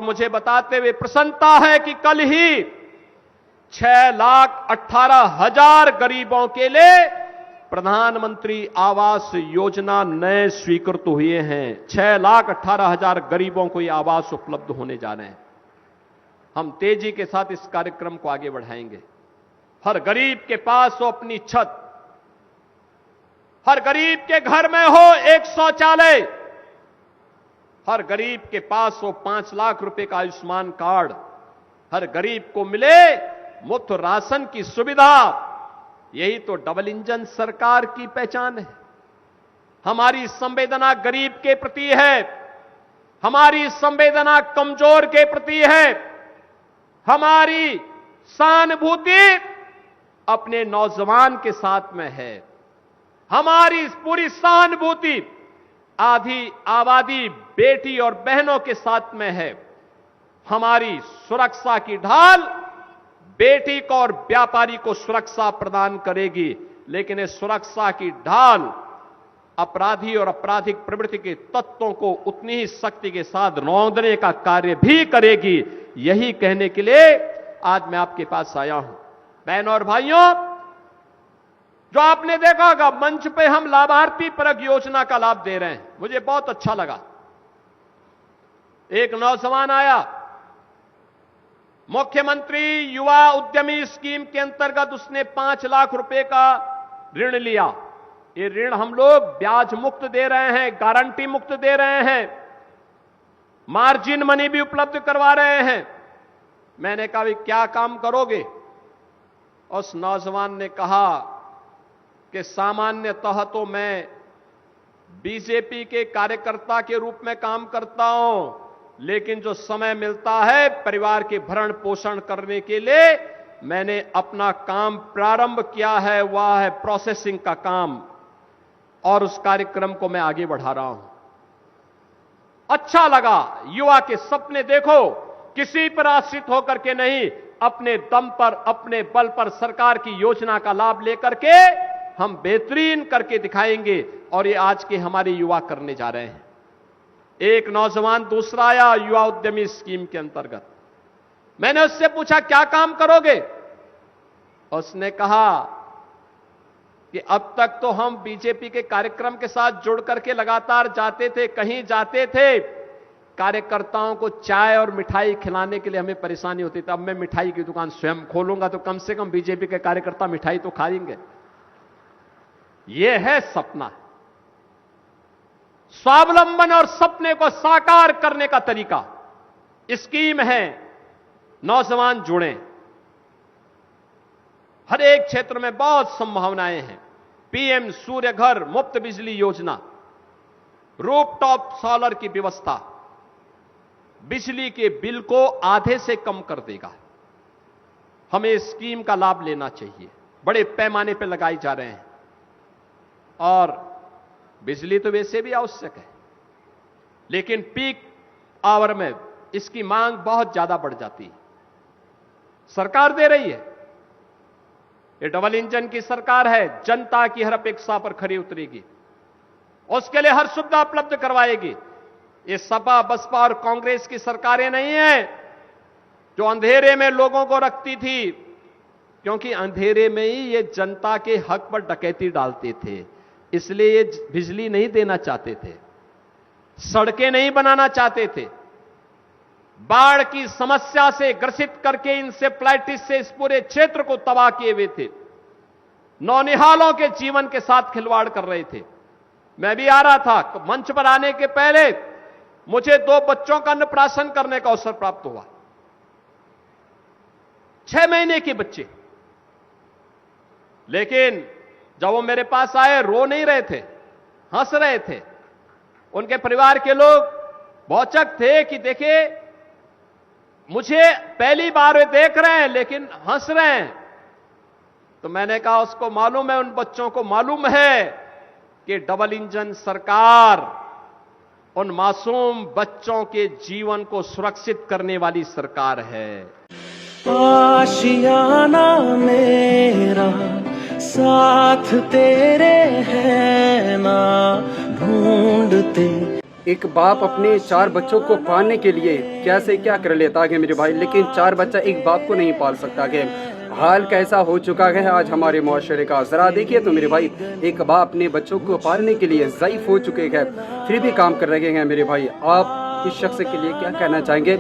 मुझे बताते हुए प्रसन्नता है कि कल ही 6,18,000 गरीबों के लिए प्रधानमंत्री आवास योजना नए स्वीकृत हुए हैं। 6,18,000 गरीबों को ये आवास उपलब्ध होने जा रहे हैं। हम तेजी के साथ इस कार्यक्रम को आगे बढ़ाएंगे। हर गरीब के पास हो अपनी छत, हर गरीब के घर में हो एक शौचालय, हर गरीब के पास हो 5 लाख रुपए का आयुष्मान कार्ड, हर गरीब को मिले मुफ्त राशन की सुविधा। यही तो डबल इंजन सरकार की पहचान है। हमारी संवेदना गरीब के प्रति है, हमारी संवेदना कमजोर के प्रति है, हमारी सहानुभूति अपने नौजवान के साथ में है, हमारी पूरी सहानुभूति आधी आबादी बेटी और बहनों के साथ में है। हमारी सुरक्षा की ढाल बेटी को और व्यापारी को सुरक्षा प्रदान करेगी, लेकिन इस सुरक्षा की ढाल अपराधी और आपराधिक प्रवृत्ति के तत्वों को उतनी ही शक्ति के साथ रौंदने का कार्य भी करेगी। यही कहने के लिए आज मैं आपके पास आया हूं। बहनों और भाइयों, जो आपने देखा होगा मंच पे हम लाभार्थी परक योजना का लाभ दे रहे हैं, मुझे बहुत अच्छा लगा। एक नौजवान आया, मुख्यमंत्री युवा उद्यमी स्कीम के अंतर्गत उसने 5 लाख रुपए का ऋण लिया। ये ऋण हम लोग ब्याज मुक्त दे रहे हैं, गारंटी मुक्त दे रहे हैं, मार्जिन मनी भी उपलब्ध करवा रहे हैं। मैंने कहा, क्या काम करोगे? उस नौजवान ने कहा कि सामान्यतः तो मैं बीजेपी के कार्यकर्ता के रूप में काम करता हूं, लेकिन जो समय मिलता है परिवार के भरण पोषण करने के लिए मैंने अपना काम प्रारंभ किया है, वह है प्रोसेसिंग का काम, और उस कार्यक्रम को मैं आगे बढ़ा रहा हूं। अच्छा लगा। युवा के सपने देखो, किसी पर आश्रित होकर के नहीं, अपने दम पर अपने बल पर सरकार की योजना का लाभ लेकर के हम बेहतरीन करके दिखाएंगे, और ये आज के हमारे युवा करने जा रहे हैं। एक नौजवान दूसरा आया युवा उद्यमी स्कीम के अंतर्गत। मैंने उससे पूछा, क्या काम करोगे? उसने कहा कि अब तक तो हम बीजेपी के कार्यक्रम के साथ जुड़ करके लगातार जाते थे, कहीं जाते थे, कार्यकर्ताओं को चाय और मिठाई खिलाने के लिए हमें परेशानी होती थी। अब मैं मिठाई की दुकान स्वयं खोलूंगा तो कम से कम बीजेपी के कार्यकर्ता मिठाई तो खाएंगे। यह है सपना, स्वावलंबन और सपने को साकार करने का तरीका। स्कीम है, नौजवान जुड़े। हर एक क्षेत्र में बहुत संभावनाएं हैं। पीएम सूर्य घर मुफ्त बिजली योजना, रूफटॉप सोलर की व्यवस्था बिजली के बिल को आधे से कम कर देगा। हमें इस स्कीम का लाभ लेना चाहिए। बड़े पैमाने पर लगाई जा रहे हैं, और बिजली तो वैसे भी आवश्यक है, लेकिन पीक आवर में इसकी मांग बहुत ज्यादा बढ़ जाती है। सरकार दे रही है, ये डबल इंजन की सरकार है, जनता की हर अपेक्षा पर खरी उतरेगी, उसके लिए हर सुविधा उपलब्ध करवाएगी। ये सपा बसपा और कांग्रेस की सरकारें नहीं है जो अंधेरे में लोगों को रखती थी, क्योंकि अंधेरे में ही ये जनता के हक पर डकैती डालते थे, इसलिए ये बिजली नहीं देना चाहते थे, सड़कें नहीं बनाना चाहते थे, बाढ़ की समस्या से ग्रसित करके इंसेफ्लाइटिस से इस पूरे क्षेत्र को तबाह किए हुए थे, नौनिहालों के जीवन के साथ खिलवाड़ कर रहे थे। मैं भी आ रहा था, मंच पर आने के पहले मुझे 2 बच्चों का अन्नप्राशन करने का अवसर प्राप्त हुआ। 6 महीने के बच्चे, लेकिन जब वो मेरे पास आए रो नहीं रहे थे, हंस रहे थे। उनके परिवार के लोग भौचक थे कि देखिए मुझे पहली बार वे देख रहे हैं लेकिन हंस रहे हैं। तो मैंने कहा उसको मालूम है, उन बच्चों को मालूम है कि डबल इंजन सरकार उन मासूम बच्चों के जीवन को सुरक्षित करने वाली सरकार है। आशियाना मेरा साथ तेरे है ना ढूंढते एक बाप अपने 4 बच्चों को पालने के लिए कैसे क्या कर लेता है मेरे भाई, लेकिन 4 बच्चा एक बाप को नहीं पाल सकता है। हाल कैसा हो चुका है आज हमारे मुआशरे का, ज़रा देखिए तो मेरे भाई। एक बाप अपने बच्चों को पालने के लिए ज़ईफ़ हो चुके हैं, फिर भी काम कर रहे हैं मेरे भाई। आप इस शख्स के लिए क्या कहना चाहेंगे?